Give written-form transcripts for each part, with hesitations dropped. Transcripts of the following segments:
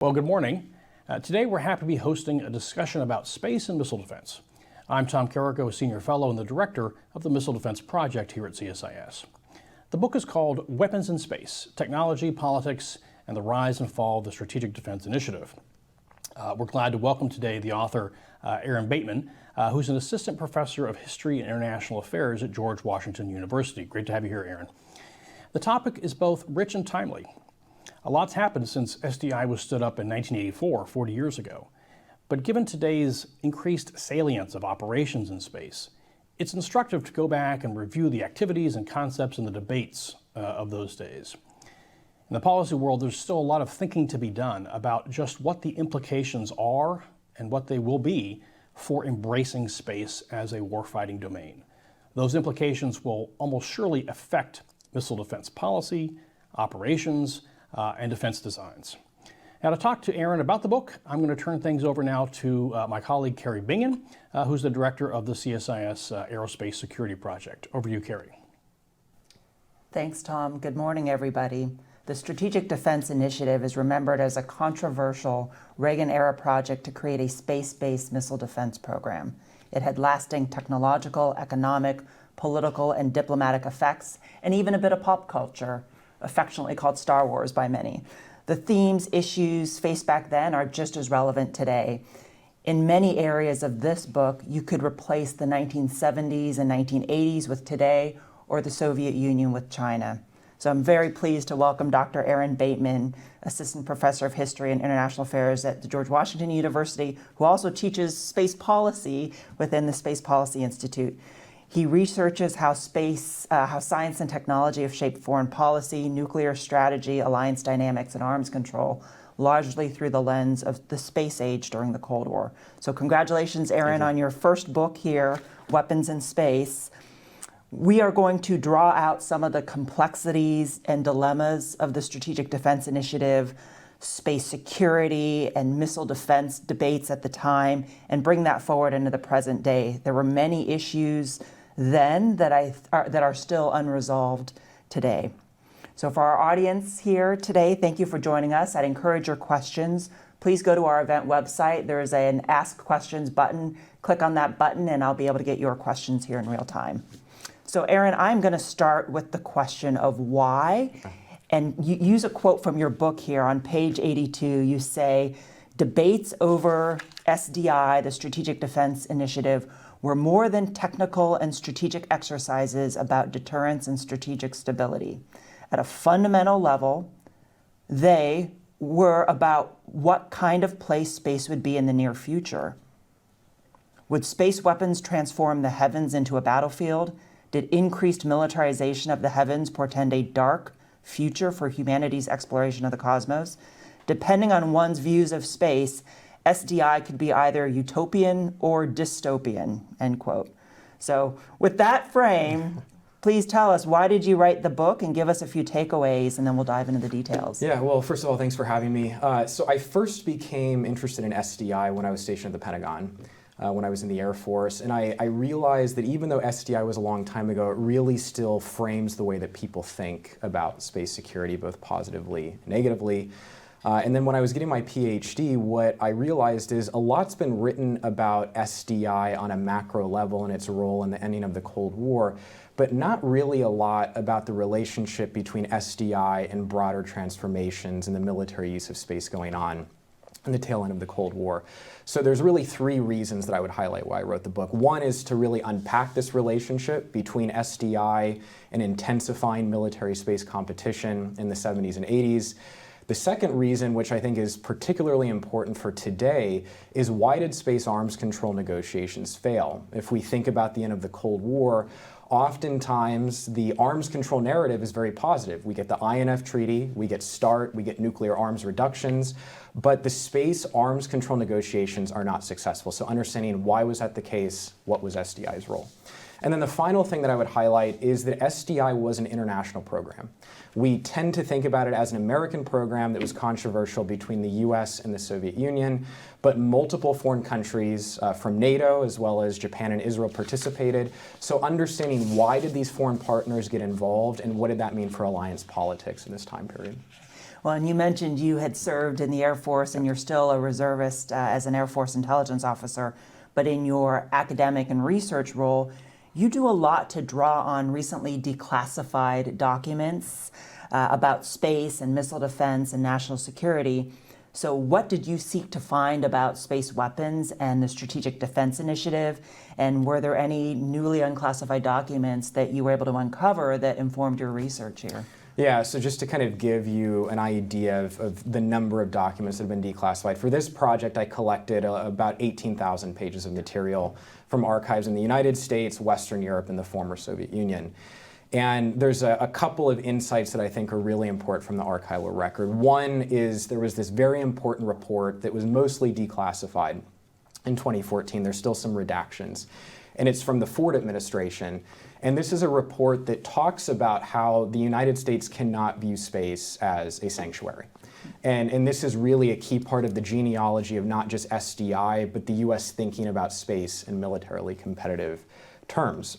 Well, good morning. Today we're happy to be hosting a discussion about space and missile defense. I'm Tom Karako, a senior fellow and the director of the Missile Defense Project here at CSIS. The book is called Weapons in Space: Technology, Politics, and the Rise and Fall of the Strategic Defense Initiative. We're glad to welcome today the author, Aaron Bateman, who's an assistant professor of history and international affairs at George Washington University. Great to have you here, Aaron. The topic is both rich and timely. A lot's happened since SDI was stood up in 1984, 40 years ago. But given today's increased salience of operations in space, it's instructive to go back and review the activities and concepts and the debates of those days. In the policy world, there's still a lot of thinking to be done about just what the implications are and what they will be for embracing space as a warfighting domain. Those implications will almost surely affect missile defense policy, operations, and defense designs. Now, to talk to Aaron about the book, I'm going to turn things over now to my colleague, Kari Bingen, who's the director of the CSIS Aerospace Security Project. Over to you, Kari. Thanks, Tom. Good morning, everybody. The Strategic Defense Initiative is remembered as a controversial Reagan-era project to create a space-based missile defense program. It had lasting technological, economic, political, and diplomatic effects, and even a bit of pop culture, affectionately called Star Wars by many. The themes, issues faced back then are just as relevant today. In many areas of this book, you could replace the 1970s and 1980s with today, or the Soviet Union with China. So I'm very pleased to welcome Dr. Aaron Bateman, Assistant Professor of History and International Affairs at the George Washington University, who also teaches space policy within the Space Policy Institute. He researches how science and technology have shaped foreign policy, nuclear strategy, alliance dynamics, and arms control, largely through the lens of the space age during the Cold War. So congratulations, Aaron, on your first book here, Weapons in Space. We are going to draw out some of the complexities and dilemmas of the Strategic Defense Initiative, space security and missile defense debates at the time, and bring that forward into the present day. There were many issues then that are still unresolved today. So for our audience here today, thank you for joining us. I'd encourage your questions. Please go to our event website. There is an Ask Questions button. Click on that button and I'll be able to get your questions here in real time. So Aaron, I'm going to start with the question of why. And you use a quote from your book here on page 82. You say, debates over SDI, the Strategic Defense Initiative, were more than technical and strategic exercises about deterrence and strategic stability. At a fundamental level, they were about what kind of place space would be in the near future. Would space weapons transform the heavens into a battlefield? Did increased militarization of the heavens portend a dark future for humanity's exploration of the cosmos? Depending on one's views of space, SDI could be either utopian or dystopian, end quote. So with that frame, please tell us, why did you write the book, and give us a few takeaways, and then we'll dive into the details. Yeah, well, first of all, thanks for having me. So I first became interested in SDI when I was stationed at the Pentagon, when I was in the Air Force, and I realized that even though SDI was a long time ago, it really still frames the way that people think about space security, both positively and negatively. And then when I was getting my PhD, what I realized is a lot's been written about SDI on a macro level and its role in the ending of the Cold War, but not really a lot about the relationship between SDI and broader transformations in the military use of space going on in the tail end of the Cold War. So there's really three reasons that I would highlight why I wrote the book. One is to really unpack this relationship between SDI and intensifying military space competition in the 70s and 80s. The second reason, which I think is particularly important for today, is why did space arms control negotiations fail? If we think about the end of the Cold War, oftentimes the arms control narrative is very positive. We get the INF Treaty, we get START, we get nuclear arms reductions, but the space arms control negotiations are not successful. So understanding why was that the case, what was SDI's role? And then the final thing that I would highlight is that SDI was an international program. We tend to think about it as an American program that was controversial between the US and the Soviet Union, but multiple foreign countries from NATO as well as Japan and Israel participated. So understanding why did these foreign partners get involved and what did that mean for alliance politics in this time period? Well, and you mentioned you had served in the Air Force and you're still a reservist as an Air Force intelligence officer, but in your academic and research role, you do a lot to draw on recently declassified documents about space and missile defense and national security. So what did you seek to find about space weapons and the Strategic Defense Initiative? And were there any newly unclassified documents that you were able to uncover that informed your research here? Yeah, so just to kind of give you an idea of the number of documents that have been declassified, for this project I collected about 18,000 pages of material from archives in the United States, Western Europe, and the former Soviet Union. And there's a couple of insights that I think are really important from the archival record. One is there was this very important report that was mostly declassified in 2014. There's still some redactions. And it's from the Ford administration. And this is a report that talks about how the United States cannot view space as a sanctuary. And this is really a key part of the genealogy of not just SDI, but the US thinking about space in militarily competitive terms.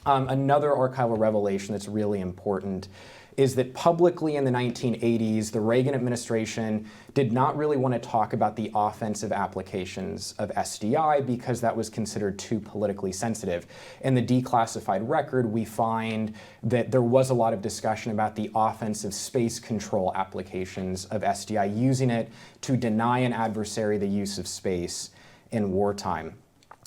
Another archival revelation that's really important is that publicly in the 1980s, the Reagan administration did not really want to talk about the offensive applications of SDI because that was considered too politically sensitive. In the declassified record, we find that there was a lot of discussion about the offensive space control applications of SDI, using it to deny an adversary the use of space in wartime.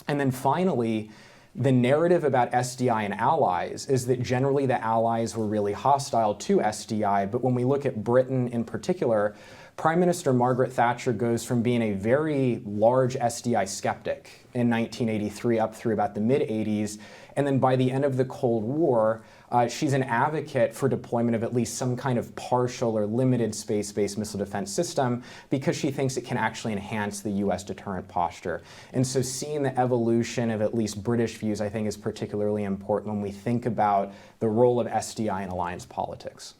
And then finally, the narrative about SDI and allies is that generally the allies were really hostile to SDI, but when we look at Britain in particular, Prime Minister Margaret Thatcher goes from being a very large SDI skeptic in 1983 up through about the mid-80s, and then by the end of the Cold War, she's an advocate for deployment of at least some kind of partial or limited space-based missile defense system because she thinks it can actually enhance the US deterrent posture. And so seeing the evolution of at least British views, I think, is particularly important when we think about the role of SDI in alliance politics.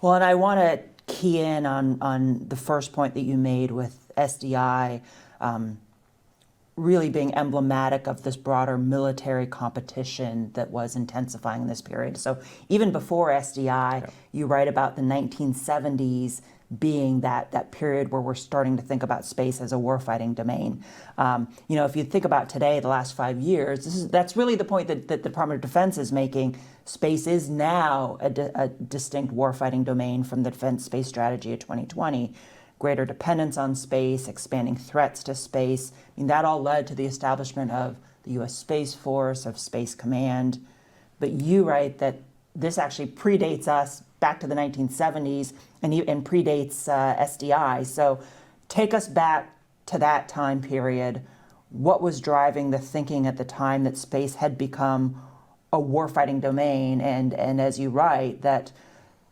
Well, and I want to key in on the first point that you made with SDI really being emblematic of this broader military competition that was intensifying in this period. So even before SDI, you write about the 1970s being that period where we're starting to think about space as a warfighting domain. If you think about today, the last 5 years, that's really the point that the Department of Defense is making. Space is now a distinct warfighting domain from the Defense Space Strategy of 2020. Greater dependence on space, expanding threats to space. That all led to the establishment of the U.S. Space Force, of Space Command. But you write that this actually predates us back to the 1970s and predates SDI. So take us back to that time period. What was driving the thinking at the time that space had become a warfighting domain? And as you write, that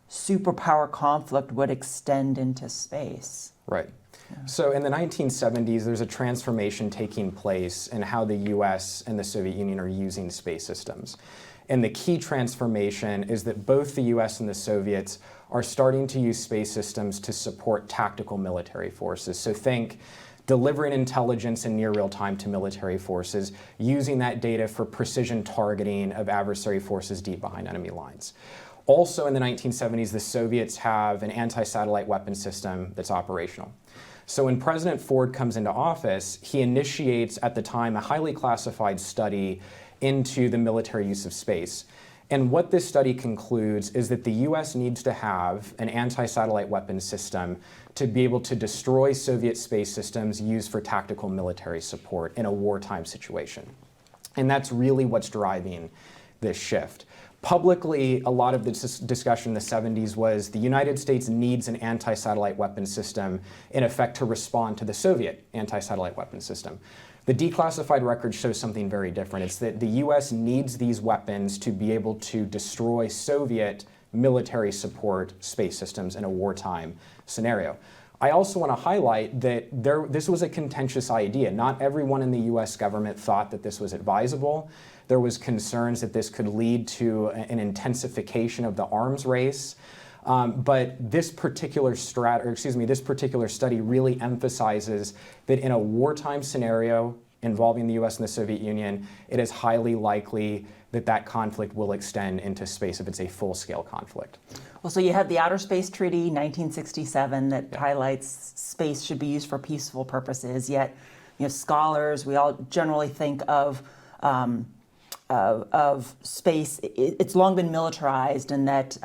superpower conflict would extend into space. Right. Yeah. So in the 1970s, there's a transformation taking place in how the US and the Soviet Union are using space systems. And the key transformation is that both the US and the Soviets are starting to use space systems to support tactical military forces. So think delivering intelligence in near real time to military forces, using that data for precision targeting of adversary forces deep behind enemy lines. Also in the 1970s, the Soviets have an anti-satellite weapon system that's operational. So when President Ford comes into office, he initiates at the time a highly classified study into the military use of space. And what this study concludes is that the US needs to have an anti-satellite weapon system to be able to destroy Soviet space systems used for tactical military support in a wartime situation. And that's really what's driving this shift. Publicly, a lot of the discussion in the 70s was the United States needs an anti-satellite weapon system, in effect, to respond to the Soviet anti-satellite weapon system. The declassified record shows something very different. It's that the US needs these weapons to be able to destroy Soviet military support space systems in a wartime scenario. I also want to highlight that this was a contentious idea. Not everyone in the US government thought that this was advisable. There was concerns that this could lead to an intensification of the arms race. But this particular study really emphasizes that in a wartime scenario, involving the US and the Soviet Union, it is highly likely that that conflict will extend into space if it's a full-scale conflict. Well, so you have the Outer Space Treaty, 1967, that highlights space should be used for peaceful purposes. Yet, scholars, we all generally think of space. It's long been militarized, and that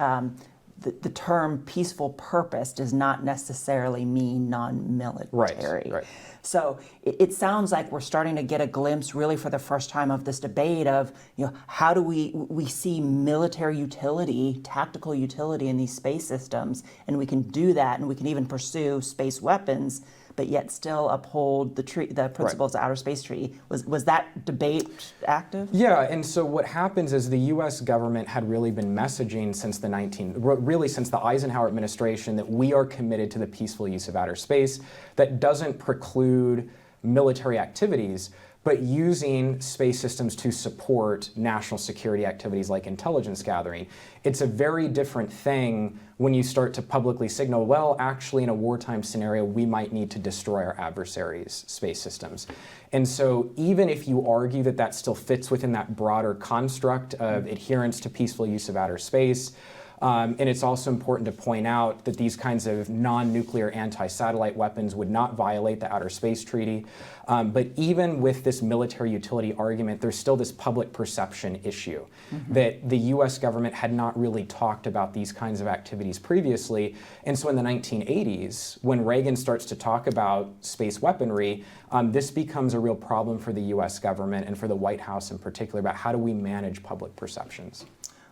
the term peaceful purpose does not necessarily mean non-military. Right. So it sounds like we're starting to get a glimpse, really for the first time, of this debate of, how do we see military utility, tactical utility in these space systems, and we can do that, and we can even pursue space weapons, but yet still uphold the principles of the Outer Space Treaty. Was that debate active? Yeah, and so what happens is the U.S. government had really been messaging since the Eisenhower administration that we are committed to the peaceful use of outer space. That doesn't preclude military activities, but using space systems to support national security activities like intelligence gathering. It's a very different thing when you start to publicly signal, well, actually in a wartime scenario, we might need to destroy our adversaries' space systems. And so even if you argue that that still fits within that broader construct of adherence to peaceful use of outer space, and it's also important to point out that these kinds of non-nuclear anti-satellite weapons would not violate the Outer Space Treaty. But even with this military utility argument, there's still this public perception issue that the US government had not really talked about these kinds of activities previously. And so in the 1980s, when Reagan starts to talk about space weaponry, this becomes a real problem for the US government and for the White House in particular about how do we manage public perceptions.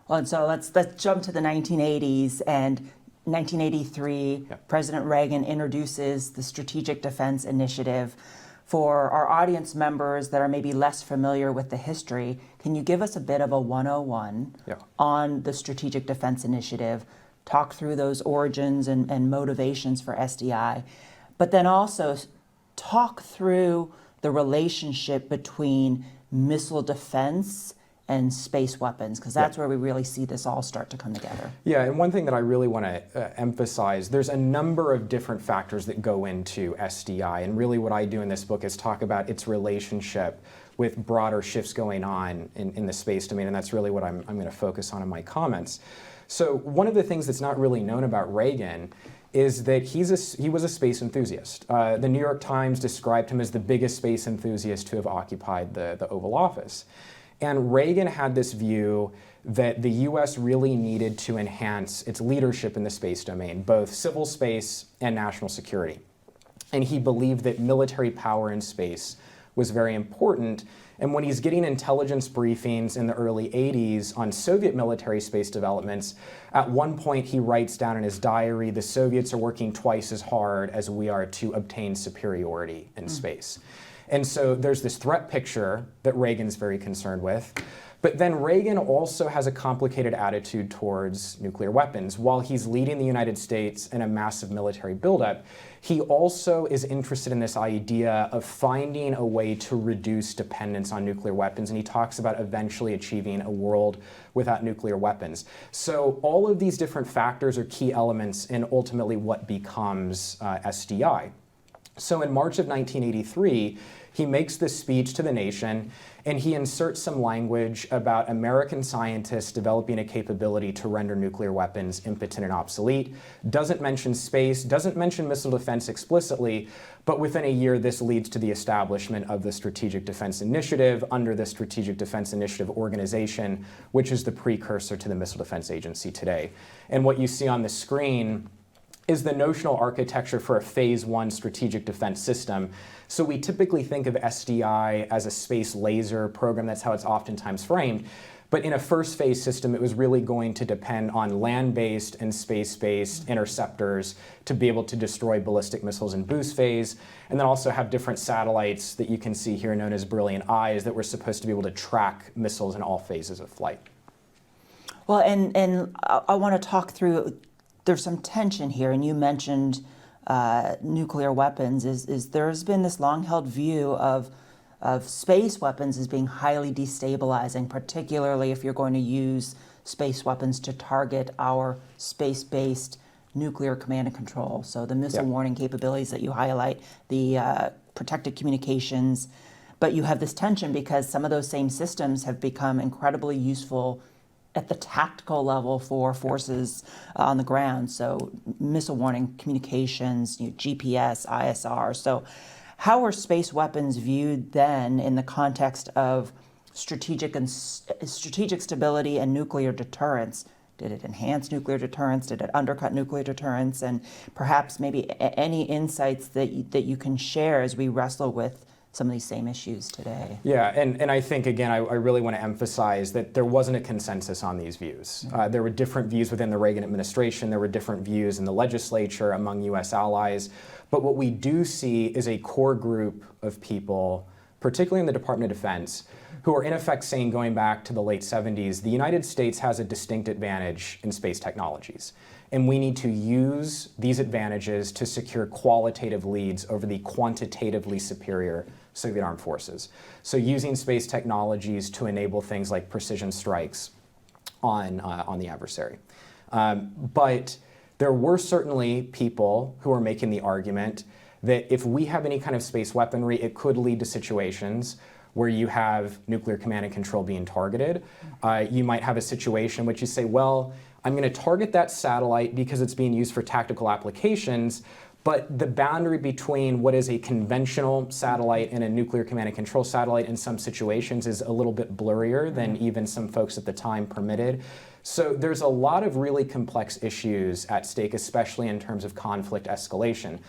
Well, and so let's jump to the 1980s, and 1983, President Reagan introduces the Strategic Defense Initiative. For our audience members that are maybe less familiar with the history, can you give us a bit of a 101 on the Strategic Defense Initiative, talk through those origins and motivations for SDI, but then also talk through the relationship between missile defense and space weapons, because that's where we really see this all start to come together. Yeah, and one thing that I really want to emphasize, there's a number of different factors that go into SDI, and really what I do in this book is talk about its relationship with broader shifts going on in the space domain, and that's really what I'm going to focus on in my comments. So one of the things that's not really known about Reagan is that he was a space enthusiast. The New York Times described him as the biggest space enthusiast to have occupied the Oval Office. And Reagan had this view that the US really needed to enhance its leadership in the space domain, both civil space and national security. And he believed that military power in space was very important. And when he's getting intelligence briefings in the early 80s on Soviet military space developments, at one point he writes down in his diary, the Soviets are working twice as hard as we are to obtain superiority in space. And so there's this threat picture that Reagan's very concerned with. But then Reagan also has a complicated attitude towards nuclear weapons. While he's leading the United States in a massive military buildup, he also is interested in this idea of finding a way to reduce dependence on nuclear weapons. And he talks about eventually achieving a world without nuclear weapons. So all of these different factors are key elements in ultimately what becomes SDI. So in March of 1983, he makes this speech to the nation, and he inserts some language about American scientists developing a capability to render nuclear weapons impotent and obsolete. Doesn't mention space, doesn't mention missile defense explicitly, but within a year, this leads to the establishment of the Strategic Defense Initiative under the Strategic Defense Initiative Organization, which is the precursor to the Missile Defense Agency today. And what you see on the screen is the notional architecture for a phase one strategic defense system. So we typically think of SDI as a space laser program. That's how it's oftentimes framed. But in a first phase system, it was really going to depend on land-based and space-based interceptors to be able to destroy ballistic missiles in boost phase, and then also have different satellites that you can see here known as brilliant eyes that were supposed to be able to track missiles in all phases of flight. Well, and I want to talk through, there's some tension here, and you mentioned nuclear weapons. There's been this long-held view of space weapons as being highly destabilizing, particularly if you're going to use space weapons to target our space-based nuclear command and control. So the missile warning capabilities that you highlight, the protected communications. But you have this tension because some of those same systems have become incredibly useful at the tactical level for forces on the ground. So missile warning communications, GPS, ISR. So how are space weapons viewed then in the context of strategic stability and nuclear deterrence? Did it enhance nuclear deterrence? Did it undercut nuclear deterrence? And perhaps maybe any insights that you can share as we wrestle with some of these same issues today. Yeah, and I think, again, I really want to emphasize that there wasn't a consensus on these views. There were different views within the Reagan administration. There were different views in the legislature among U.S. allies. But what we do see is a core group of people, particularly in the Department of Defense, who are in effect saying, going back to the late 70s, the United States has a distinct advantage in space technologies. And we need to use these advantages to secure qualitative leads over the quantitatively superior Soviet armed forces. So using space technologies to enable things like precision strikes on the adversary. But there were certainly people who are making the argument that if we have any kind of space weaponry, it could lead to situations where you have nuclear command and control being targeted. You might have a situation which you say, well, I'm going to target that satellite because it's being used for tactical applications, but the boundary between what is a conventional satellite and a nuclear command and control satellite in some situations is a little bit blurrier than even some folks at the time permitted. So there's a lot of really complex issues at stake, especially in terms of conflict escalation.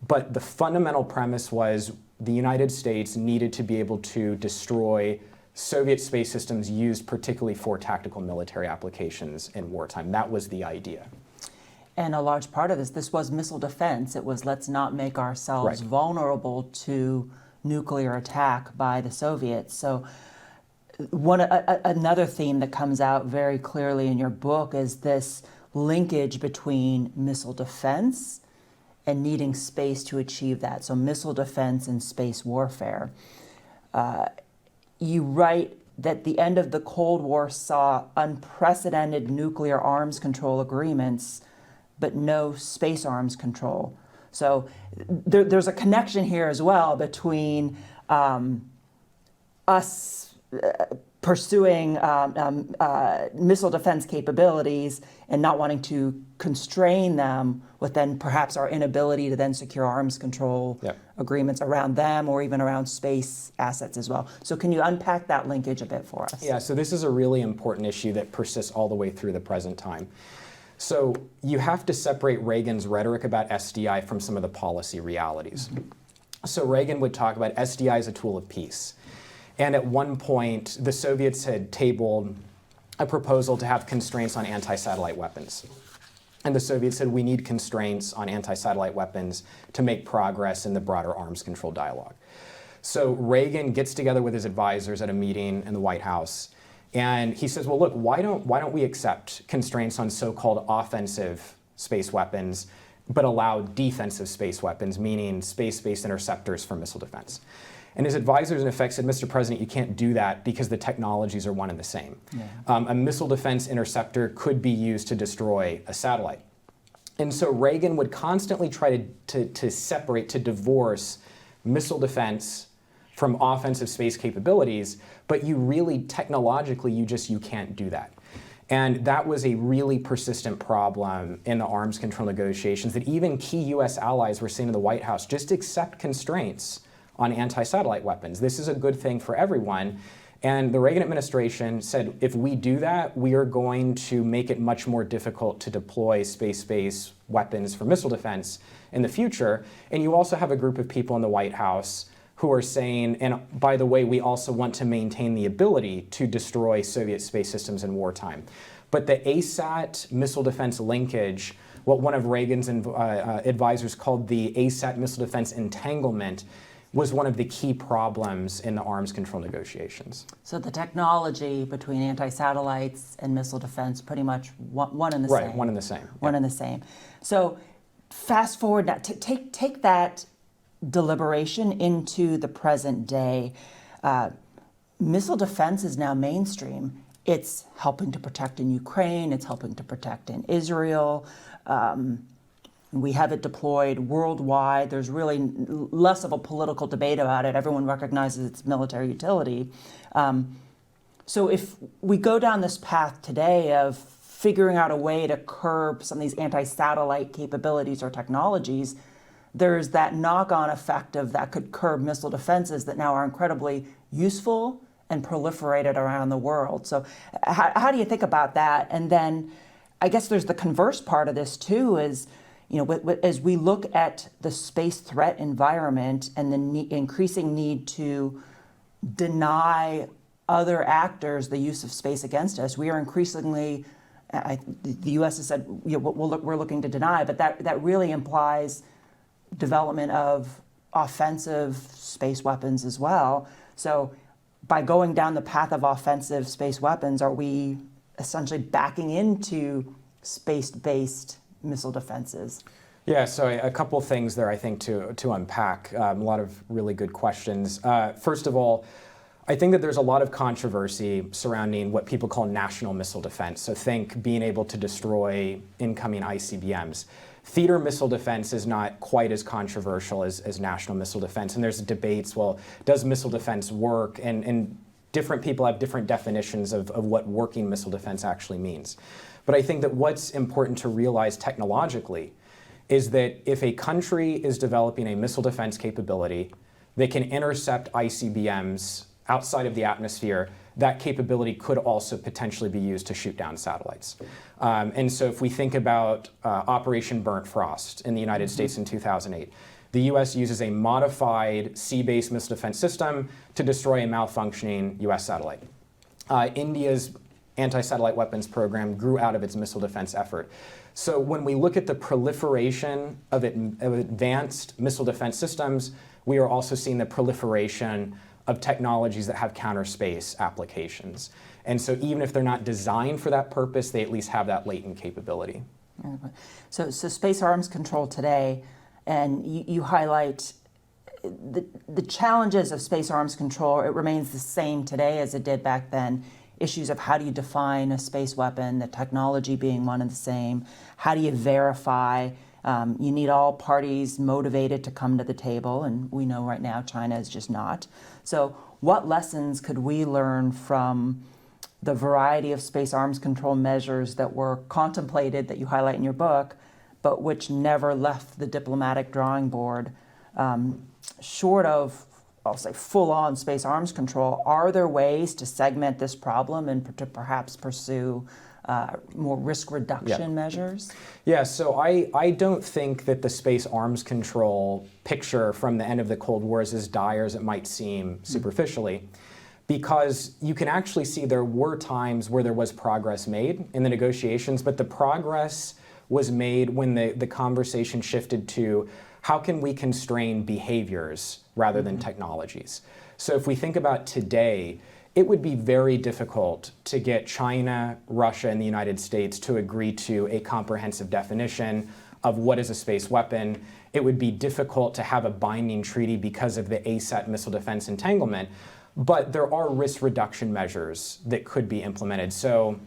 But the fundamental premise was the United States needed to be able to destroy Soviet space systems used particularly for tactical military applications in wartime. That was the idea. And a large part of this was missile defense. It was, let's not make ourselves vulnerable to nuclear attack by the Soviets. So another theme that comes out very clearly in your book is this linkage between missile defense and needing space to achieve that. So missile defense and space warfare. You write that the end of the Cold War saw unprecedented nuclear arms control agreements, but no space arms control. So there's a connection here as well between us pursuing missile defense capabilities and not wanting to constrain them with then perhaps our inability to then secure arms control agreements around them or even around space assets as well. So can you unpack that linkage a bit for us? Yeah, so this is a really important issue that persists all the way through the present time. So you have to separate Reagan's rhetoric about SDI from some of the policy realities. So Reagan would talk about SDI as a tool of peace. And at one point, the Soviets had tabled a proposal to have constraints on anti-satellite weapons. And the Soviets said, we need constraints on anti-satellite weapons to make progress in the broader arms control dialogue. So Reagan gets together with his advisors at a meeting in the White House, and he says, well, look, why don't we accept constraints on so-called offensive space weapons, but allow defensive space weapons, meaning space-based interceptors for missile defense? And his advisors, in effect, said, Mr. President, you can't do that because the technologies are one and the same. A missile defense interceptor could be used to destroy a satellite. And so Reagan would constantly try to separate, to divorce missile defense from offensive space capabilities, but you really, technologically, you can't do that. And that was a really persistent problem in the arms control negotiations that even key US allies were saying to the White House, just accept constraints on anti-satellite weapons. This is a good thing for everyone. And the Reagan administration said, if we do that, we are going to make it much more difficult to deploy space-based weapons for missile defense in the future. And you also have a group of people in the White House who are saying, and by the way, we also want to maintain the ability to destroy Soviet space systems in wartime. But the ASAT missile defense linkage, what one of Reagan's advisors called the ASAT missile defense entanglement, was one of the key problems in the arms control negotiations. So the technology between anti-satellites and missile defense pretty much one and the same. Right, one and the same. One and the same. So fast forward now, take that deliberation into the present day. Missile defense is now mainstream. It's helping to protect in Ukraine. It's helping to protect in Israel. We have it deployed worldwide. There's really less of a political debate about it. Everyone recognizes its military utility. So if we go down this path today of figuring out a way to curb some of these anti-satellite capabilities or technologies, there's that knock-on effect of that could curb missile defenses that now are incredibly useful and proliferated around the world. So how do you think about that? And then I guess there's the converse part of this too, is, as we look at the space threat environment and the increasing need to deny other actors the use of space against us, we are increasingly, the U.S. has said, we're looking to deny, but that really implies development of offensive space weapons as well. So by going down the path of offensive space weapons, are we essentially backing into space-based missile defenses? Yeah, so a couple of things there, I think, to unpack. A lot of really good questions. First of all, I think that there's a lot of controversy surrounding what people call national missile defense. So think being able to destroy incoming ICBMs. Theater missile defense is not quite as controversial as national missile defense. And there's debates, well, does missile defense work? And different people have different definitions of what working missile defense actually means. But I think that what's important to realize technologically is that if a country is developing a missile defense capability that can intercept ICBMs outside of the atmosphere, that capability could also potentially be used to shoot down satellites. And so if we think about Operation Burnt Frost in the United States in 2008, the US uses a modified sea-based missile defense system to destroy a malfunctioning US satellite. India's anti-satellite weapons program grew out of its missile defense effort. So when we look at the proliferation of advanced missile defense systems, we are also seeing the proliferation of technologies that have counterspace applications. And so even if they're not designed for that purpose, they at least have that latent capability. So space arms control today, and you highlight the challenges of space arms control. It remains the same today as it did back then. Issues of how do you define a space weapon, the technology being one and the same. How do you verify? You need all parties motivated to come to the table, and we know right now China is just not. So what lessons could we learn from the variety of space arms control measures that were contemplated, that you highlight in your book, but which never left the diplomatic drawing board, short of, I'll say, full-on space arms control? Are there ways to segment this problem and to perhaps pursue more risk reduction measures? Yeah, so I don't think that the space arms control picture from the end of the Cold War is as dire as it might seem superficially, because you can actually see there were times where there was progress made in the negotiations, but the progress was made when the conversation shifted to how can we constrain behaviors rather than technologies. So if we think about today, it would be very difficult to get China, Russia, and the United States to agree to a comprehensive definition of what is a space weapon. It would be difficult to have a binding treaty because of the ASAT missile defense entanglement. But there are risk reduction measures that could be implemented. So,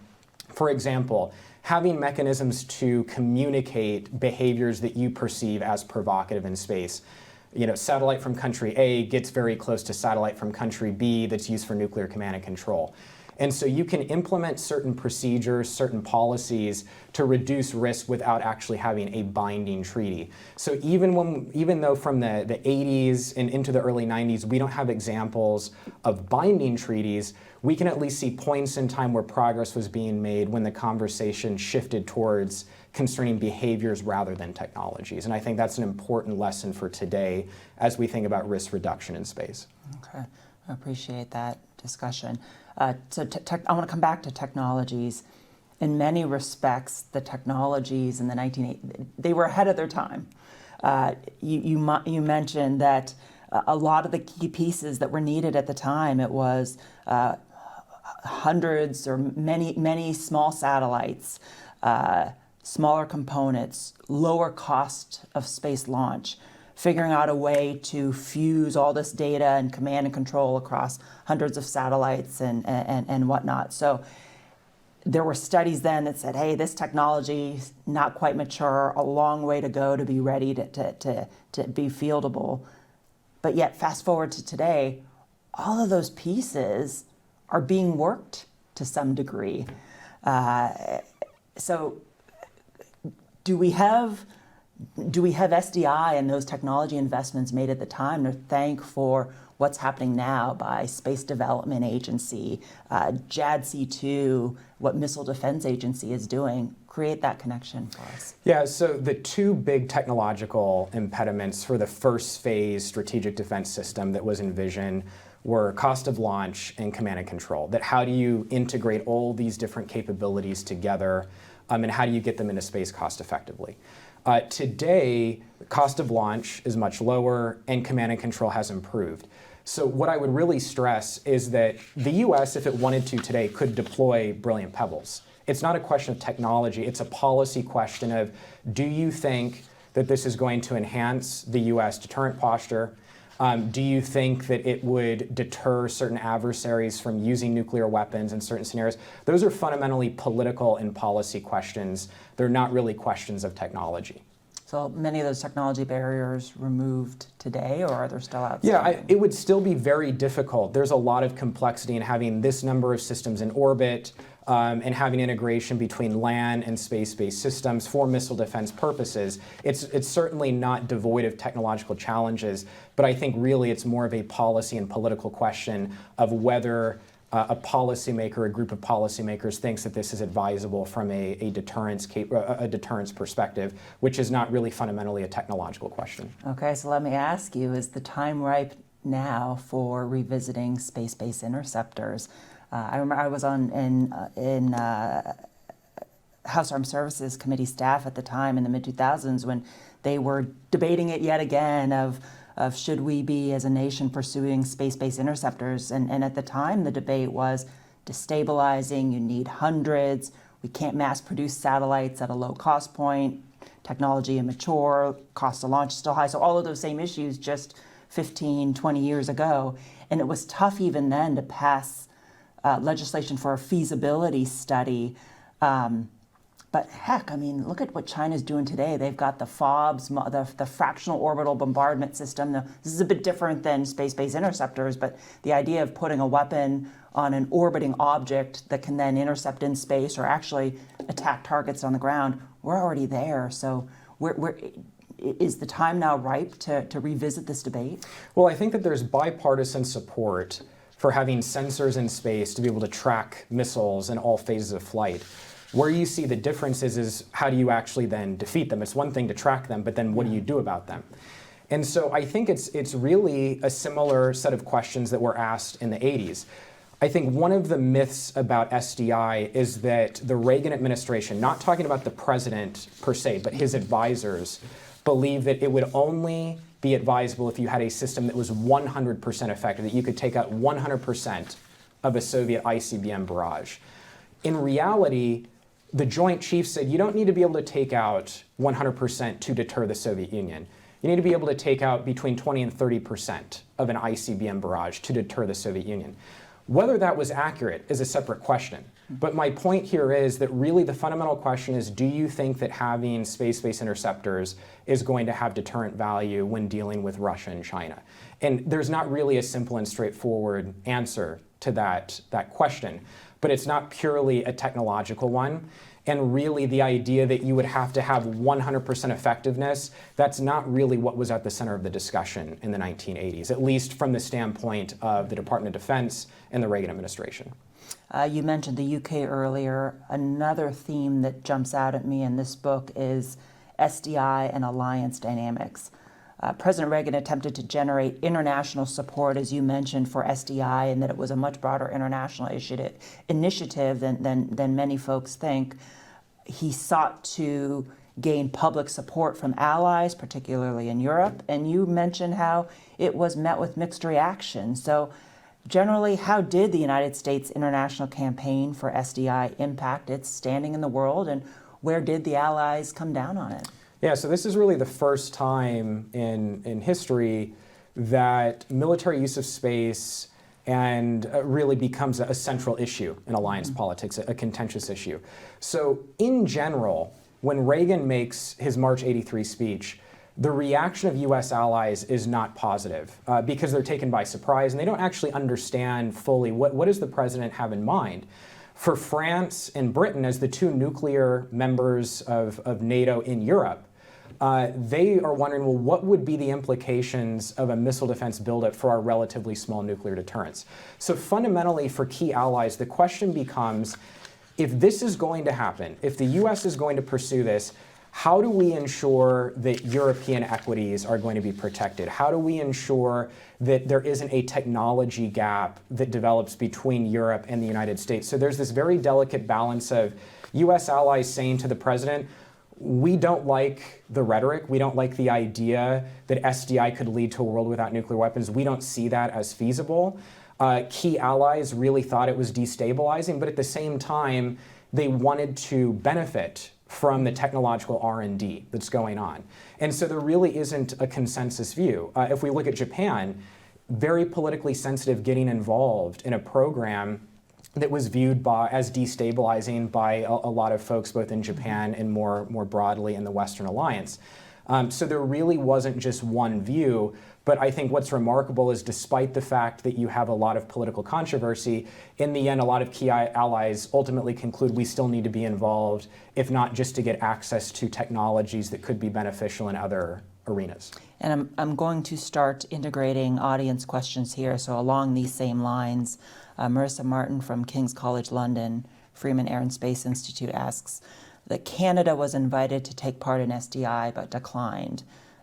for example, having mechanisms to communicate behaviors that you perceive as provocative in space. Satellite from country A gets very close to satellite from country B that's used for nuclear command and control. And so you can implement certain procedures, certain policies to reduce risk without actually having a binding treaty. So even though from the 80s and into the early 90s, we don't have examples of binding treaties, we can at least see points in time where progress was being made when the conversation shifted towards concerning behaviors rather than technologies. And I think that's an important lesson for today as we think about risk reduction in space. Okay, I appreciate that discussion. I want to come back to technologies. In many respects, the technologies in the 1980s, they were ahead of their time. You mentioned that a lot of the key pieces that were needed at the time, it was hundreds or many small satellites, smaller components, lower cost of space launch, figuring out a way to fuse all this data and command and control across hundreds of satellites and whatnot. So there were studies then that said, hey, this technology not quite mature, a long way to go to be ready to be fieldable. But yet, fast forward to today, all of those pieces are being worked to some degree. So do we have SDI and those technology investments made at the time to thank for what's happening now by Space Development Agency, JADC2, what Missile Defense Agency is doing? Create that connection for us. Yeah, so the two big technological impediments for the first phase strategic defense system that was envisioned were cost of launch and command and control. That how do you integrate all these different capabilities together, and how do you get them into space cost effectively? Today, the cost of launch is much lower and command and control has improved. So what I would really stress is that the US, if it wanted to today, could deploy Brilliant Pebbles. It's not a question of technology, it's a policy question of, do you think that this is going to enhance the US deterrent posture? Do you think that it would deter certain adversaries from using nuclear weapons in certain scenarios? Those are fundamentally political and policy questions. They're not really questions of technology. So many of those technology barriers removed today, or are there still outstanding? Yeah, it would still be very difficult. There's a lot of complexity in having this number of systems in orbit, and having integration between land and space-based systems for missile defense purposes. It's certainly not devoid of technological challenges, but I think really it's more of a policy and political question of whether a policymaker, a group of policymakers thinks that this is advisable from a deterrence perspective, which is not really fundamentally a technological question. Okay, so let me ask you, is the time ripe now for revisiting space-based interceptors? I remember I was in House Armed Services Committee staff at the time in the mid-2000s when they were debating it yet again of should we be as a nation pursuing space-based interceptors, and at the time the debate was destabilizing, you need hundreds, we can't mass produce satellites at a low cost point, technology immature, cost of launch still high, so all of those same issues just 15, 20 years ago, and it was tough even then to pass legislation for a feasibility study. But heck, I mean, look at what China's doing today. They've got the FOBs, the fractional orbital bombardment system. Now, this is a bit different than space-based interceptors, but the idea of putting a weapon on an orbiting object that can then intercept in space or actually attack targets on the ground, we're already there. So is the time now ripe to revisit this debate? Well, I think that there's bipartisan support for having sensors in space to be able to track missiles in all phases of flight. Where you see the differences is how do you actually then defeat them? It's one thing to track them, but then what do you do about them? And so I think it's really a similar set of questions that were asked in the 80s. I think one of the myths about SDI is that the Reagan administration, not talking about the president per se, but his advisors, believe that it would only be advisable if you had a system that was 100% effective, that you could take out 100% of a Soviet ICBM barrage. In reality, the Joint Chiefs said you don't need to be able to take out 100% to deter the Soviet Union. You need to be able to take out between 20 and 30% of an ICBM barrage to deter the Soviet Union. Whether that was accurate is a separate question. But my point here is that really the fundamental question is, do you think that having space-based interceptors is going to have deterrent value when dealing with Russia and China? And there's not really a simple and straightforward answer to that question. But it's not purely a technological one. And really the idea that you would have to have 100% effectiveness, that's not really what was at the center of the discussion in the 1980s, at least from the standpoint of the Department of Defense and the Reagan administration. You mentioned the UK earlier. Another theme that jumps out at me in this book is SDI and alliance dynamics. President Reagan attempted to generate international support, as you mentioned, for SDI, and that it was a much broader international initiative than many folks think. He sought to gain public support from allies, particularly in Europe, and you mentioned how it was met with mixed reaction. So generally, how did the United States international campaign for SDI impact its standing in the world, and where did the allies come down on it? Yeah, so this is really the first time in history that military use of space and really becomes a central issue in alliance politics, a contentious issue. So in general, when Reagan makes his March '83 speech, the reaction of US allies is not positive because they're taken by surprise and they don't actually understand fully what does the president have in mind. For France and Britain, as the two nuclear members of NATO in Europe, they are wondering, well, what would be the implications of a missile defense buildup for our relatively small nuclear deterrence? So fundamentally, for key allies, the question becomes, if this is going to happen, if the US is going to pursue this, how do we ensure that European equities are going to be protected? How do we ensure that there isn't a technology gap that develops between Europe and the United States? So there's this very delicate balance of US allies saying to the president, we don't like the rhetoric, we don't like the idea that SDI could lead to a world without nuclear weapons. We don't see that as feasible. Key allies really thought it was destabilizing, but at the same time, they wanted to benefit from the technological R&D that's going on. And so there really isn't a consensus view. If we look at Japan, very politically sensitive getting involved in a program that was viewed as destabilizing by a lot of folks both in Japan and more broadly in the Western Alliance. So there really wasn't just one view, but I think what's remarkable is despite the fact that you have a lot of political controversy, in the end a lot of key allies ultimately conclude we still need to be involved, if not just to get access to technologies that could be beneficial in other arenas. And I'm going to start integrating audience questions here. So along these same lines, Marissa Martin from King's College London, Freeman Air and Space Institute asks that Canada was invited to take part in SDI but declined.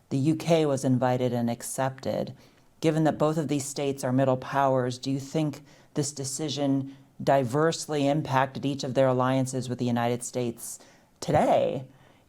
The UK was invited and accepted. Given that both of these states are middle powers, do you think this decision diversely impacted each of their alliances with the United States today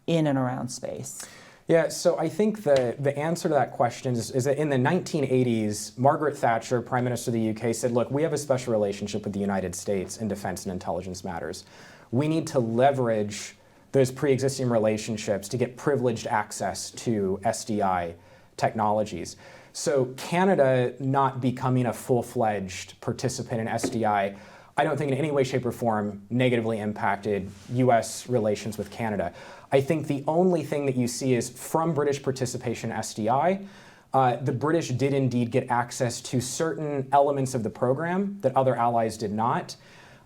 in and around space? Yeah, so I think the answer to that question is that in the 1980s, Margaret Thatcher, Prime Minister of the UK, said, look, we have a special relationship with the United States in defense and intelligence matters. We need to leverage those pre-existing relationships to get privileged access to SDI technologies. So Canada not becoming a full-fledged participant in SDI, I don't think in any way, shape, or form negatively impacted US relations with Canada. I think the only thing that you see is from British participation in SDI, the British did indeed get access to certain elements of the program that other allies did not.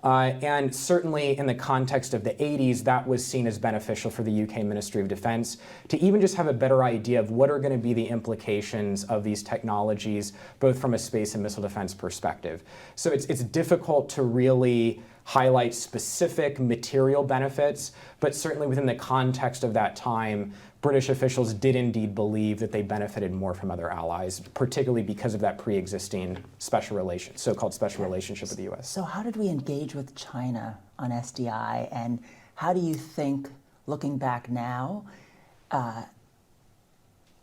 And certainly in the context of the 80s, that was seen as beneficial for the UK Ministry of Defense to even just have a better idea of what are going to be the implications of these technologies, both from a space and missile defense perspective. So it's difficult to really highlight specific material benefits, but certainly within the context of that time, British officials did indeed believe that they benefited more from other allies, particularly because of that pre-existing so-called special relationship with the US. So how did we engage with China on SDI, and how do you think, looking back now,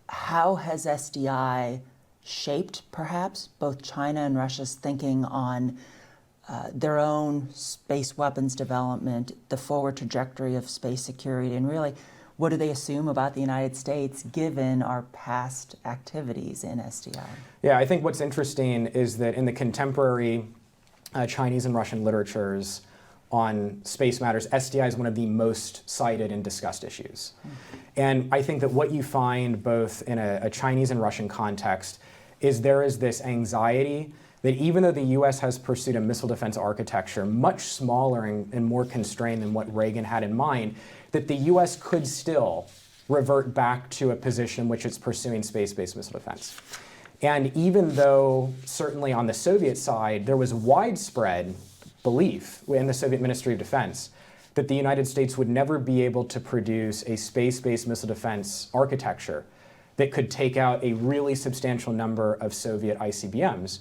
how has SDI shaped perhaps both China and Russia's thinking on their own space weapons development, the forward trajectory of space security, and really what do they assume about the United States given our past activities in SDI? Yeah, I think what's interesting is that in the contemporary Chinese and Russian literatures on space matters, SDI is one of the most cited and discussed issues. And I think that what you find both in a Chinese and Russian context is there is this anxiety that even though the US has pursued a missile defense architecture much smaller and more constrained than what Reagan had in mind, that the US could still revert back to a position in which it's pursuing space-based missile defense. And even though certainly on the Soviet side, there was widespread belief in the Soviet Ministry of Defense that the United States would never be able to produce a space-based missile defense architecture that could take out a really substantial number of Soviet ICBMs,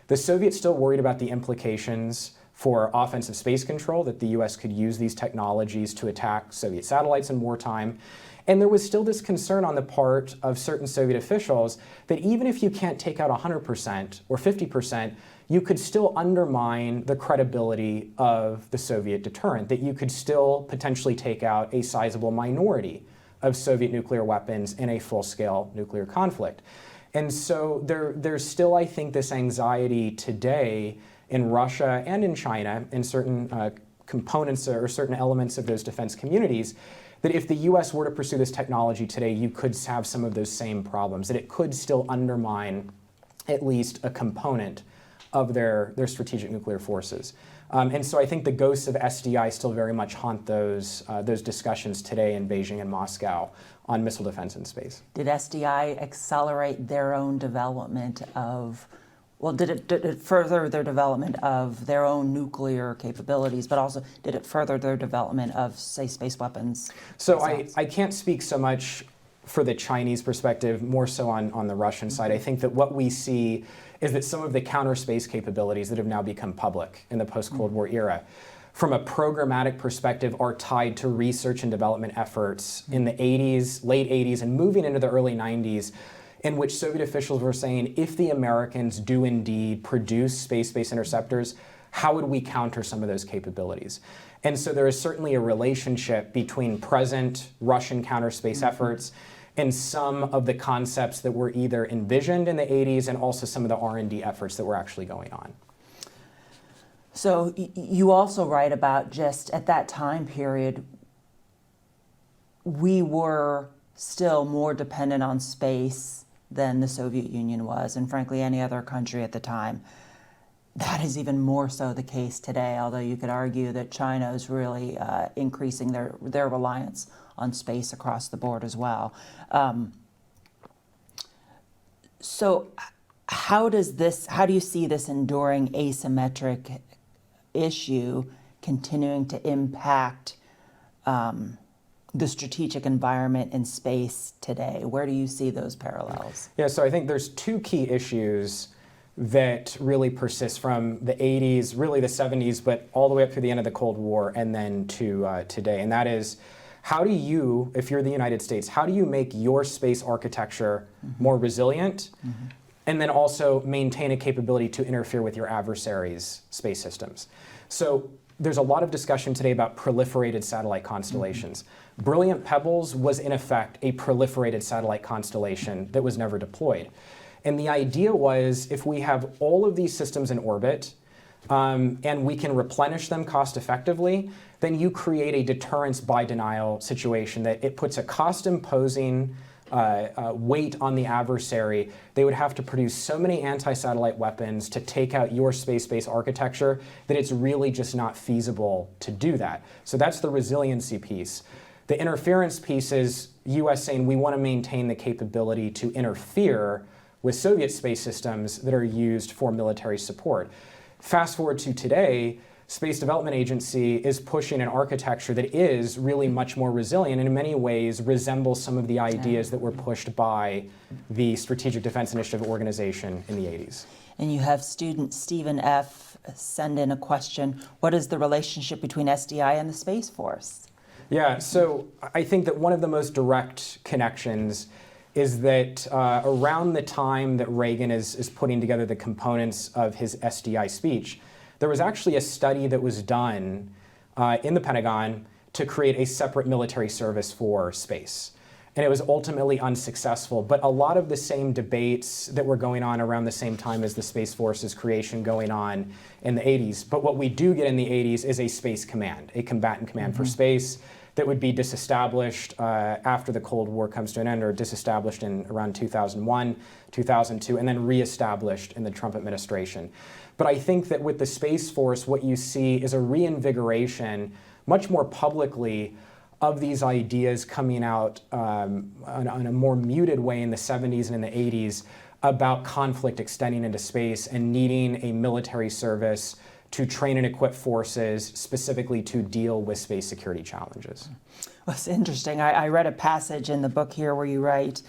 the Soviets still worried about the implications for offensive space control, that the US could use these technologies to attack Soviet satellites in wartime. And there was still this concern on the part of certain Soviet officials that even if you can't take out 100% or 50%, you could still undermine the credibility of the Soviet deterrent, that you could still potentially take out a sizable minority of Soviet nuclear weapons in a full-scale nuclear conflict. And so there's still, I think, this anxiety today in Russia and in China, in certain components or certain elements of those defense communities, that if the US were to pursue this technology today, you could have some of those same problems, that it could still undermine at least a component of their strategic nuclear forces. And so I think the ghosts of SDI still very much haunt those discussions today in Beijing and Moscow on missile defense in space. Did SDI accelerate their own development of, well, did it further their development of their own nuclear capabilities, but also did it further their development of, say, space weapons? So I can't speak so much for the Chinese perspective, more so on the Russian side. I think that what we see is that some of the counterspace capabilities that have now become public in the post-Cold War era, from a programmatic perspective, are tied to research and development efforts in the 80s, late 80s, and moving into the early 90s, in which Soviet officials were saying, if the Americans do indeed produce space-based interceptors, how would we counter some of those capabilities? And so there is certainly a relationship between present Russian counterspace efforts and some of the concepts that were either envisioned in the 80s and also some of the R&D efforts that were actually going on. So you also write about just at that time period, we were still more dependent on space than the Soviet Union was, and frankly any other country at the time. That is even more so the case today, although you could argue that China is really increasing their reliance on space across the board as well. So how do you see this enduring asymmetric issue continuing to impact the strategic environment in space today? Where do you see those parallels? Yeah, so I think there's two key issues that really persist from the 80s, really the 70s, but all the way up through the end of the Cold War and then to today. And that is, how do you, if you're the United States, how do you make your space architecture more resilient and then also maintain a capability to interfere with your adversaries' space systems? So there's a lot of discussion today about proliferated satellite constellations. Brilliant Pebbles was in effect a proliferated satellite constellation that was never deployed. And the idea was, if we have all of these systems in orbit and we can replenish them cost effectively, then you create a deterrence by denial situation that it puts a cost-imposing weight on the adversary. They would have to produce so many anti-satellite weapons to take out your space-based architecture that it's really just not feasible to do that. So that's the resiliency piece. The interference piece is US saying we want to maintain the capability to interfere with Soviet space systems that are used for military support. Fast forward to today, Space Development Agency is pushing an architecture that is really much more resilient and in many ways resembles some of the ideas that were pushed by the Strategic Defense Initiative Organization in the 80s. And you have student Stephen F. send in a question, what is the relationship between SDI and the Space Force? Yeah, so I think that one of the most direct connections is that around the time that Reagan is putting together the components of his SDI speech, there was actually a study that was done in the Pentagon to create a separate military service for space. And it was ultimately unsuccessful, but a lot of the same debates that were going on around the same time as the Space Force's creation going on in the 80s. But what we do get in the 80s is a space command, a combatant command for space that would be disestablished after the Cold War comes to an end, or disestablished in around 2001, 2002, and then reestablished in the Trump administration. But I think that with the Space Force, what you see is a reinvigoration, much more publicly, of these ideas coming out in a more muted way in the 70s and in the 80s about conflict extending into space and needing a military service to train and equip forces specifically to deal with space security challenges. Well, it's interesting. I read a passage in the book here where you write,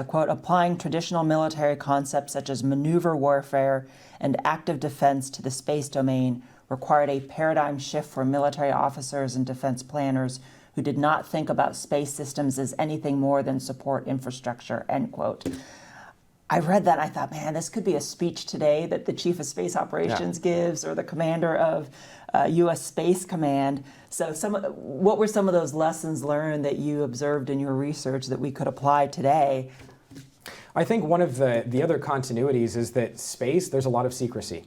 quote, applying traditional military concepts such as maneuver warfare and active defense to the space domain required a paradigm shift for military officers and defense planners who did not think about space systems as anything more than support infrastructure, end quote. I read that and I thought, man, this could be a speech today that the Chief of Space Operations gives, or the commander of U.S. Space Command. So what were some of those lessons learned that you observed in your research that we could apply today? I think one of the other continuities is that space, there's a lot of secrecy.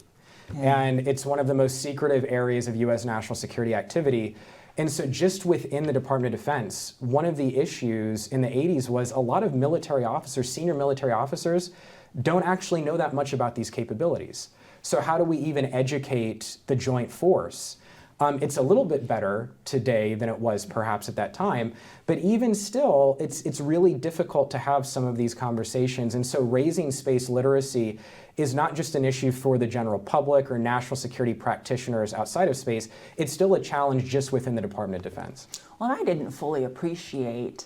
Yeah. And it's one of the most secretive areas of U.S. national security activity. And so just within the Department of Defense, one of the issues in the 80s was a lot of military officers, senior military officers, don't actually know that much about these capabilities. So how do we even educate the joint force? It's a little bit better today than it was perhaps at that time, but even still, it's really difficult to have some of these conversations. And so raising space literacy is not just an issue for the general public or national security practitioners outside of space, it's still a challenge just within the Department of Defense. Well, I didn't fully appreciate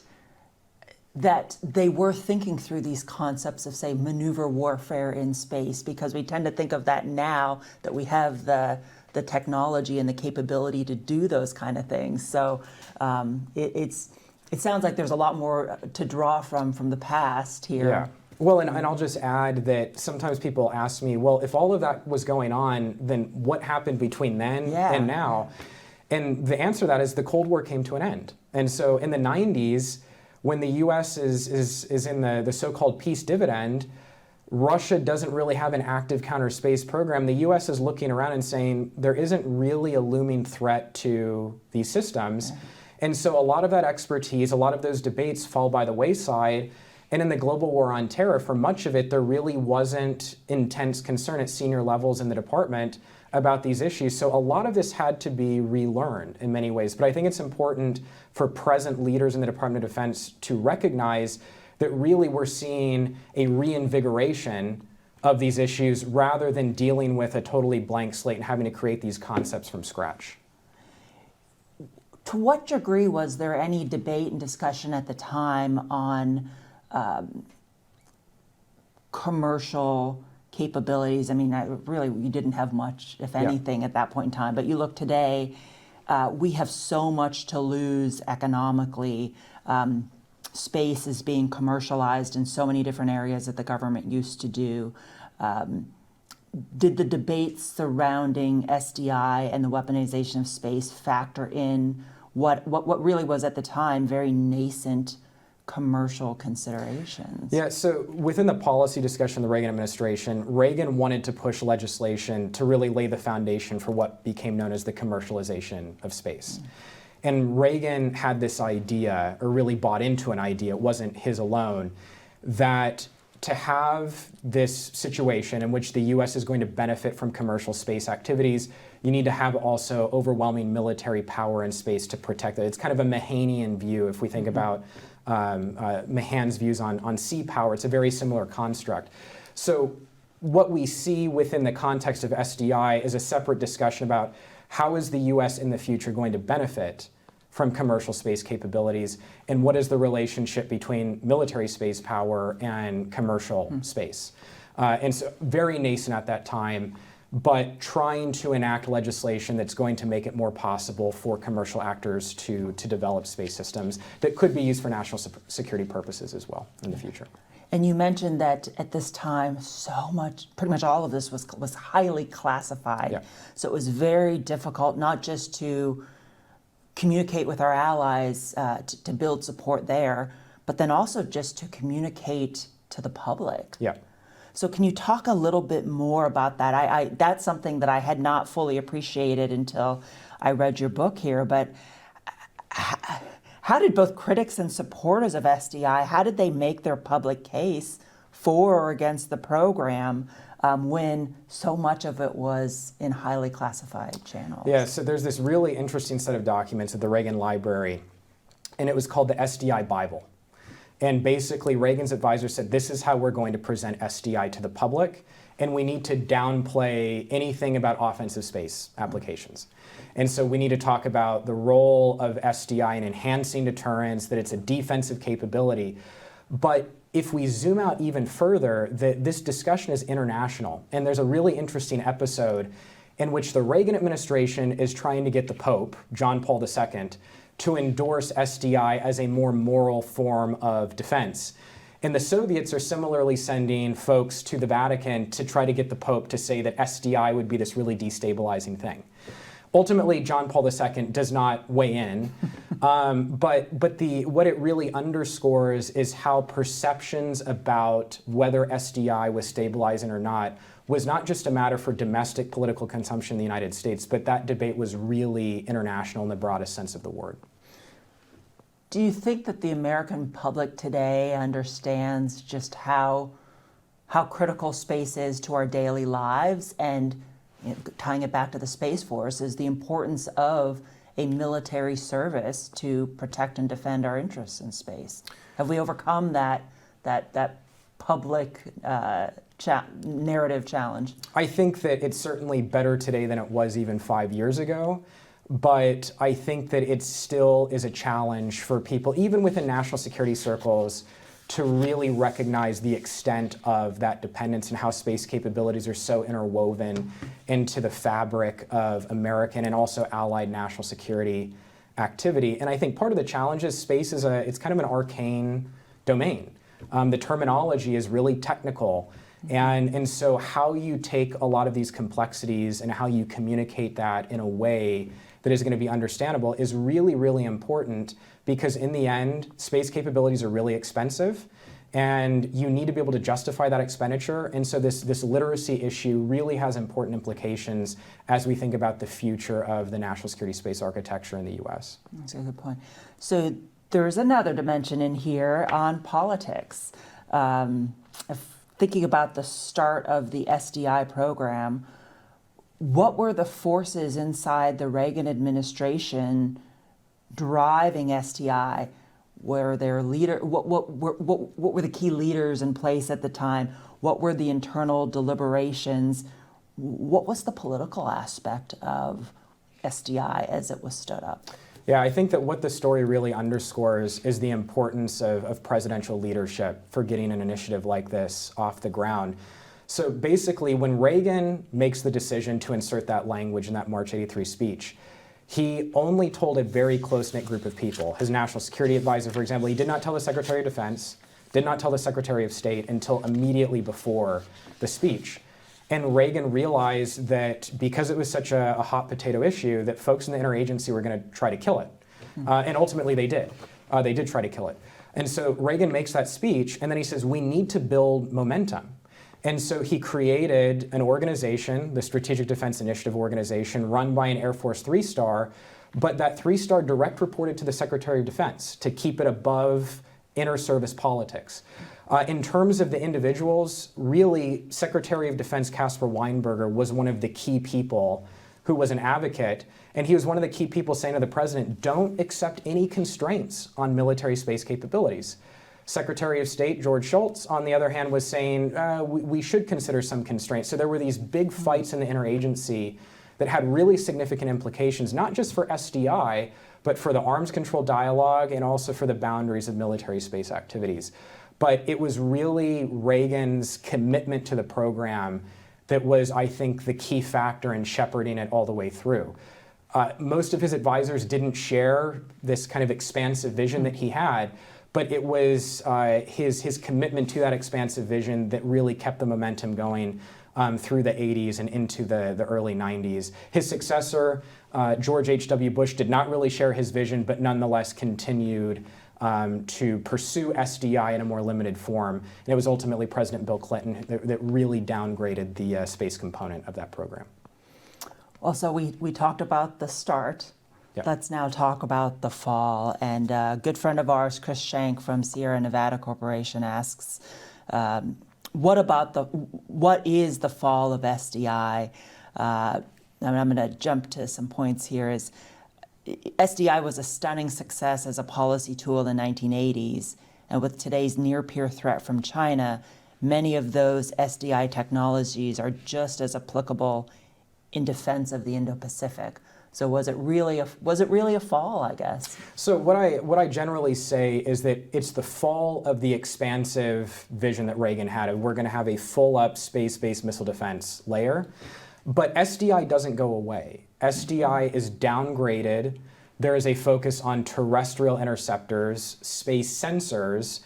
that they were thinking through these concepts of, say, maneuver warfare in space, because we tend to think of that now that we have the technology and the capability to do those kind of things. So it sounds like there's a lot more to draw from the past here. Yeah. Well, and I'll just add that sometimes people ask me, well, if all of that was going on, then what happened between then and now? And the answer to that is the Cold War came to an end. And so in the 90s, when the U.S. is in the so-called peace dividend, Russia doesn't really have an active counterspace program. The U.S. is looking around and saying there isn't really a looming threat to these systems. And so a lot of that expertise, a lot of those debates fall by the wayside. And in the global war on terror, for much of it, there really wasn't intense concern at senior levels in the department about these issues. So a lot of this had to be relearned in many ways. But I think it's important for present leaders in the Department of Defense to recognize that really we're seeing a reinvigoration of these issues rather than dealing with a totally blank slate and having to create these concepts from scratch. To what degree was there any debate and discussion at the time on commercial capabilities? I mean, really, you didn't have much, if anything, at that point in time. But you look today, we have so much to lose economically. Space is being commercialized in so many different areas that the government used to do. Did the debates surrounding SDI and the weaponization of space factor in what really was at the time very nascent commercial considerations? Yeah, so within the policy discussion of the Reagan administration, Reagan wanted to push legislation to really lay the foundation for what became known as the commercialization of space. And Reagan had this idea, or really bought into an idea, it wasn't his alone, that to have this situation in which the US is going to benefit from commercial space activities, you need to have also overwhelming military power in space to protect it. It's kind of a Mahanian view if we think about Mahan's views on sea power. It's a very similar construct. So what we see within the context of SDI is a separate discussion about how is the US in the future going to benefit from commercial space capabilities, and what is the relationship between military space power and commercial space. And so very nascent at that time, but trying to enact legislation that's going to make it more possible for commercial actors to develop space systems that could be used for national security purposes as well in the future. And you mentioned that at this time, so much, pretty much all of this was highly classified. Yeah. So it was very difficult not just to communicate with our allies to build support there, but then also just to communicate to the public. Yeah. So can you talk a little bit more about that? That's something that I had not fully appreciated until I read your book here, but how did both critics and supporters of SDI, how did they make their public case for or against the program when so much of it was in highly classified channels? Yeah, so there's this really interesting set of documents at the Reagan Library, and it was called the SDI Bible. And basically, Reagan's advisor said, this is how we're going to present SDI to the public, and we need to downplay anything about offensive space applications. And so we need to talk about the role of SDI in enhancing deterrence, that it's a defensive capability. But if we zoom out even further, this discussion is international. And there's a really interesting episode in which the Reagan administration is trying to get the Pope, John Paul II, to endorse SDI as a more moral form of defense. And the Soviets are similarly sending folks to the Vatican to try to get the Pope to say that SDI would be this really destabilizing thing. Ultimately, John Paul II does not weigh in, But what it really underscores is how perceptions about whether SDI was stabilizing or not was not just a matter for domestic political consumption in the United States, but that debate was really international in the broadest sense of the word. Do you think that the American public today understands just how critical space is to our daily lives, and tying it back to the Space Force, is the importance of a military service to protect and defend our interests in space? Have we overcome that public narrative challenge? I think that it's certainly better today than it was even 5 years ago. But I think that it still is a challenge for people, even within national security circles, to really recognize the extent of that dependence and how space capabilities are so interwoven into the fabric of American and also allied national security activity. And I think part of the challenge is space is it's kind of an arcane domain. The terminology is really technical. And so how you take a lot of these complexities and how you communicate that in a way that is going to be understandable is really, really important, because in the end, space capabilities are really expensive, and you need to be able to justify that expenditure. And so this literacy issue really has important implications as we think about the future of the national security space architecture in the US. That's a good point. So there's another dimension in here on politics. Thinking about the start of the SDI program, what were the forces inside the Reagan administration driving SDI? Were there what were the key leaders in place at the time? What were the internal deliberations? What was the political aspect of SDI as it was stood up? Yeah, I think that what the story really underscores is the importance of presidential leadership for getting an initiative like this off the ground. So basically, when Reagan makes the decision to insert that language in that March '83 speech, he only told a very close-knit group of people. His national security advisor, for example, he did not tell the Secretary of Defense, did not tell the Secretary of State until immediately before the speech. And Reagan realized that because it was such a hot potato issue, that folks in the interagency were going to try to kill it. And ultimately they did. They did try to kill it. And so Reagan makes that speech, and then he says, we need to build momentum. And so he created an organization, the Strategic Defense Initiative Organization, run by an Air Force 3-star, but that 3-star direct reported to the Secretary of Defense to keep it above inter-service politics. In terms of the individuals, really, Secretary of Defense Caspar Weinberger was one of the key people who was an advocate, and he was one of the key people saying to the president, don't accept any constraints on military space capabilities. Secretary of State George Shultz, on the other hand, was saying we should consider some constraints. So there were these big fights in the interagency that had really significant implications, not just for SDI, but for the arms control dialogue and also for the boundaries of military space activities. But it was really Reagan's commitment to the program that was, I think, the key factor in shepherding it all the way through. Most of his advisors didn't share this kind of expansive vision that he had, but it was his commitment to that expansive vision that really kept the momentum going through the 80s and into the early 90s. His successor, George H.W. Bush, did not really share his vision, but nonetheless continued to pursue SDI in a more limited form. And it was ultimately President Bill Clinton that really downgraded the space component of that program. Well, so we talked about the start. Yep. Let's now talk about the fall. And a good friend of ours, Chris Shank from Sierra Nevada Corporation, asks, what is the fall of SDI? I'm going to jump to some points here. SDI was a stunning success as a policy tool in the 1980s, and with today's near-peer threat from China, many of those SDI technologies are just as applicable in defense of the Indo-Pacific. So was it really a fall, I guess? So what I generally say is that it's the fall of the expansive vision that Reagan had. We're going to have a full-up space-based missile defense layer. But SDI doesn't go away. SDI is downgraded. There is a focus on terrestrial interceptors, space sensors.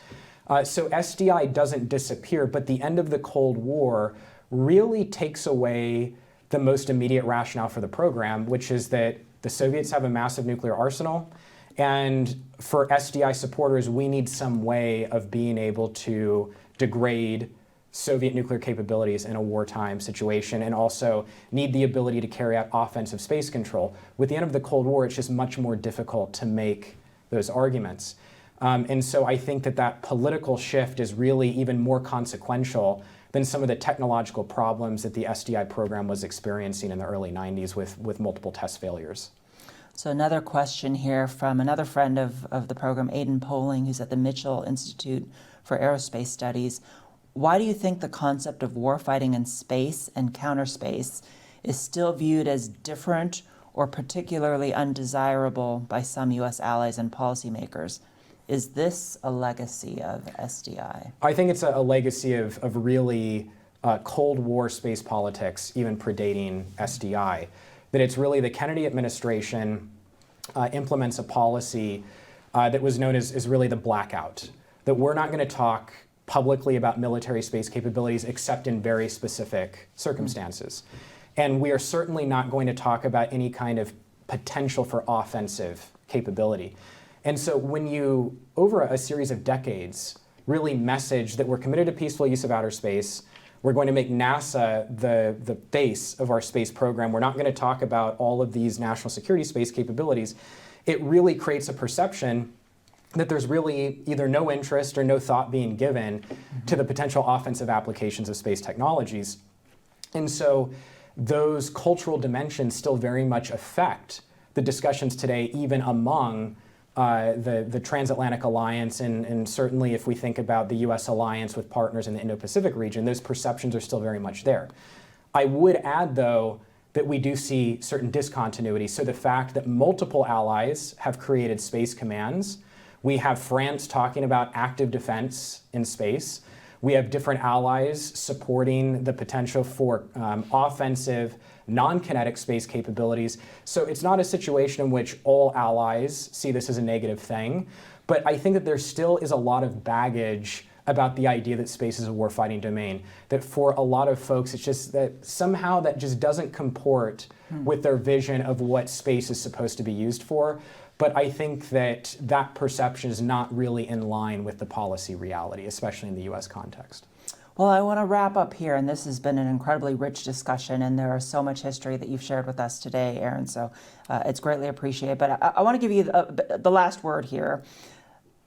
So SDI doesn't disappear, but the end of the Cold War really takes away the most immediate rationale for the program, which is that the Soviets have a massive nuclear arsenal, And for SDI supporters, we need some way of being able to degrade Soviet nuclear capabilities in a wartime situation, and also need the ability to carry out offensive space control. With the end of the Cold War, it's just much more difficult to make those arguments. And so I think that that political shift is really even more consequential than some of the technological problems that the SDI program was experiencing in the early 90s with multiple test failures. So another question here from another friend of the program, Aidan Poling, who's at the Mitchell Institute for Aerospace Studies. Why do you think the concept of warfighting in space and counterspace is still viewed as different or particularly undesirable by some U.S. allies and policymakers? Is this a legacy of SDI? I think it's a legacy of really Cold War space politics, even predating SDI. That it's really the Kennedy administration implements a policy that was known as really the blackout. That we're not going to talk publicly about military space capabilities except in very specific circumstances. And we are certainly not going to talk about any kind of potential for offensive capability. And so when you, over a series of decades, really message that we're committed to peaceful use of outer space, we're going to make NASA the base of our space program, we're not going to talk about all of these national security space capabilities, it really creates a perception that there's really either no interest or no thought being given to the potential offensive applications of space technologies. And so those cultural dimensions still very much affect the discussions today, even among the transatlantic alliance, and certainly if we think about the US alliance with partners in the Indo-Pacific region, those perceptions are still very much there. I would add, though, that we do see certain discontinuity. So the fact that multiple allies have created space commands, we have France talking about active defense in space. We have different allies supporting the potential for offensive, non-kinetic space capabilities. So it's not a situation in which all allies see this as a negative thing, but I think that there still is a lot of baggage about the idea that space is a warfighting domain. That for a lot of folks, it's just that somehow that just doesn't comport with their vision of what space is supposed to be used for. But I think that that perception is not really in line with the policy reality, especially in the US context. Well, I want to wrap up here, and this has been an incredibly rich discussion, and there is so much history that you've shared with us today, Aaron, so it's greatly appreciated. But I want to give you the last word here.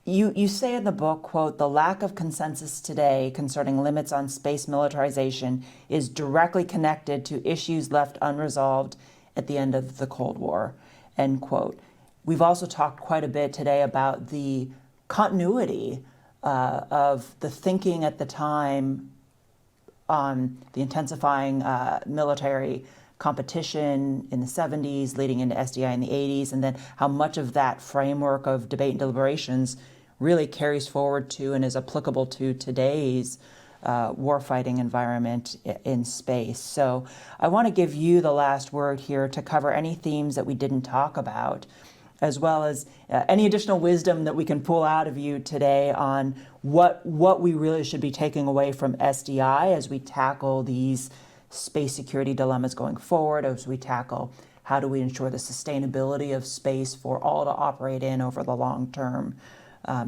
You say in the book, quote, "The lack of consensus today concerning limits on space militarization is directly connected to issues left unresolved at the end of the Cold War," end quote. We've also talked quite a bit today about the continuity of the thinking at the time on the intensifying military competition in the 70s, leading into SDI in the 80s, and then how much of that framework of debate and deliberations really carries forward to and is applicable to today's warfighting environment in space. So I want to give you the last word here to cover any themes that we didn't talk about, as well as any additional wisdom that we can pull out of you today on what we really should be taking away from SDI as we tackle these space security dilemmas going forward, as we tackle how do we ensure the sustainability of space for all to operate in over the long term. I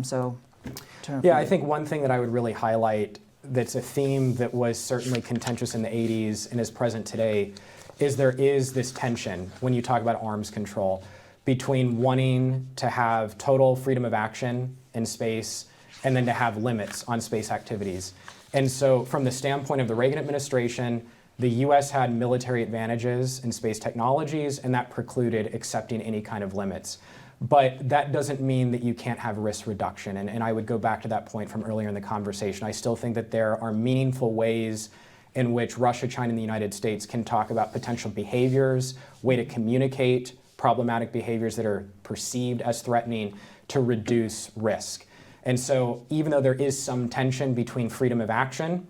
think one thing that I would really highlight that's a theme that was certainly contentious in the 80s and is present today is there is this tension when you talk about arms control between wanting to have total freedom of action in space and then to have limits on space activities. And so from the standpoint of the Reagan administration, the US had military advantages in space technologies, and that precluded accepting any kind of limits. But that doesn't mean that you can't have risk reduction. And I would go back to that point from earlier in the conversation. I still think that there are meaningful ways in which Russia, China, and the United States can talk about potential behaviors, way to communicate problematic behaviors that are perceived as threatening to reduce risk. And so even though there is some tension between freedom of action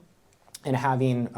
and having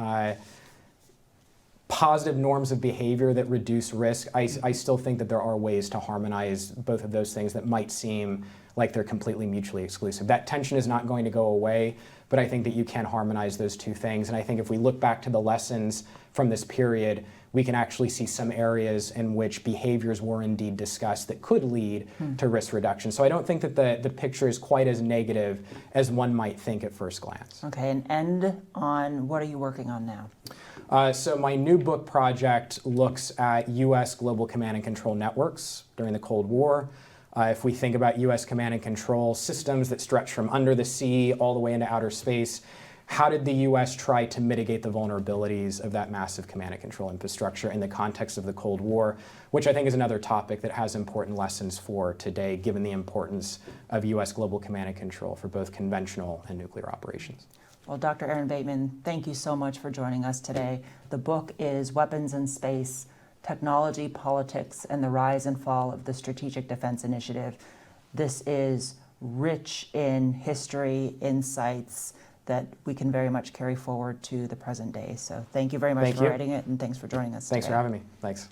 positive norms of behavior that reduce risk, I still think that there are ways to harmonize both of those things that might seem like they're completely mutually exclusive. That tension is not going to go away, but I think that you can harmonize those two things. And I think if we look back to the lessons from this period, we can actually see some areas in which behaviors were indeed discussed that could lead to risk reduction. So I don't think that the picture is quite as negative as one might think at first glance. Okay, and end on what are you working on now? So my new book project looks at U.S. global command and control networks during the Cold War. If we think about U.S. command and control systems that stretch from under the sea all the way into outer space, how did the U.S. try to mitigate the vulnerabilities of that massive command and control infrastructure in the context of the Cold War, which I think is another topic that has important lessons for today, given the importance of U.S. global command and control for both conventional and nuclear operations. Well, Dr. Aaron Bateman, thank you so much for joining us today. The book is Weapons in Space, Technology, Politics, and the Rise and Fall of the Strategic Defense Initiative. This is rich in history, insights that we can very much carry forward to the present day. So thank you very much for writing it, and thanks for joining us today. Thanks for having me. Thanks.